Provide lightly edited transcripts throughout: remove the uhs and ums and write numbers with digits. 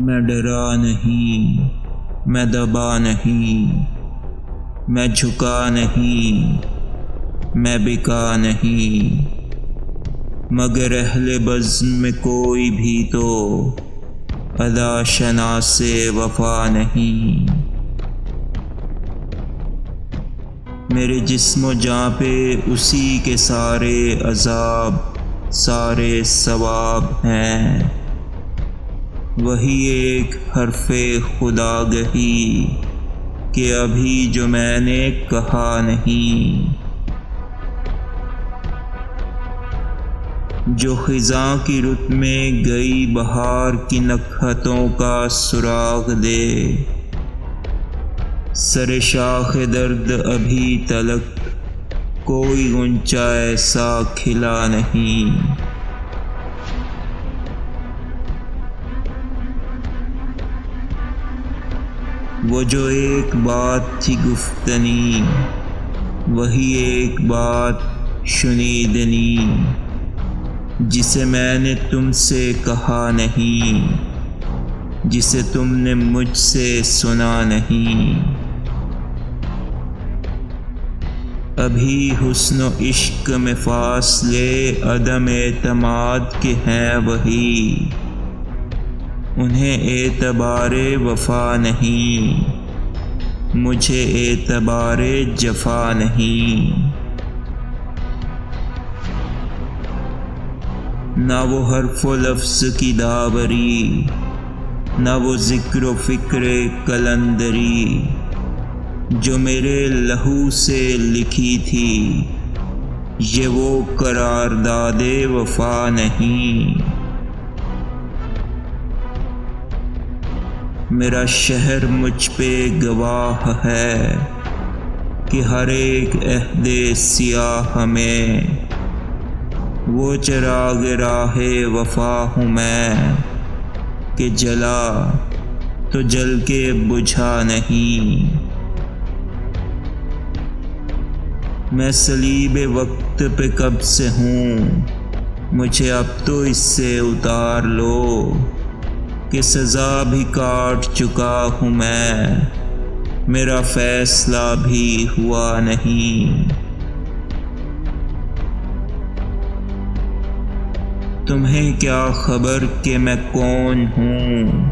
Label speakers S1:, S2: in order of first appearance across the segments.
S1: میں ڈرا نہیں، میں دبا نہیں، میں جھکا نہیں، میں بکا نہیں، مگر اہل بزم میں کوئی بھی تو ادا شناس وفا نہیں۔ میرے جسم و جاں پہ اسی کے سارے عذاب، سارے ثواب ہیں، وہی ایک حرف خدا گہی کہ ابھی جو میں نے کہا نہیں، جو خزاں کی رت میں گئی بہار کی نکہتوں کا سراغ دے، سر شاخ درد ابھی تلک کوئی غنچہ ایسا کھلا نہیں۔ وہ جو ایک بات تھی گفتنی، وہی ایک بات شنیدنی، جسے میں نے تم سے کہا نہیں، جسے تم نے مجھ سے سنا نہیں۔ ابھی حسن و عشق میں فاصلے عدم اعتماد کے ہیں وہی، انہیں اعتبار وفا نہیں، مجھے اعتبار جفا نہیں۔ نہ وہ حرف و لفظ کی داوری، نہ وہ ذکر و فکر قلندری، جو میرے لہو سے لکھی تھی، یہ وہ قرارداد وفا نہیں۔ میرا شہر مجھ پہ گواہ ہے کہ ہر ایک عہد سیاہ میں وہ چراغ راہ وفا ہوں میں کہ جلا تو جل کے بجھا نہیں۔ میں صلیب وقت پہ کب سے ہوں، مجھے اب تو اس سے اتار لو کہ سزا بھی کاٹ چکا ہوں میں، میرا فیصلہ بھی ہوا نہیں۔ تمہیں کیا خبر کہ میں کون ہوں،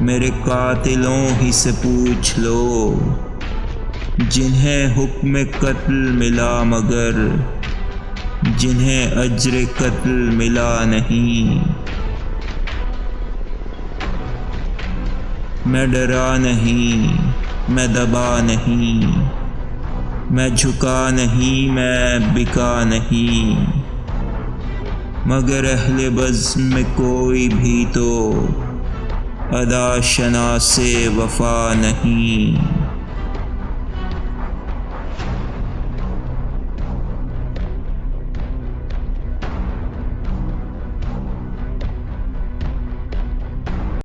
S1: میرے قاتلوں ہی سے پوچھ لو، جنہیں حکم قتل ملا مگر جنہیں اجر قتل ملا نہیں۔ میں ڈرا نہیں، میں دبا نہیں، میں جھکا نہیں، میں بکا نہیں، مگر اہل بزم میں کوئی بھی تو ادا شناس وفا نہیں۔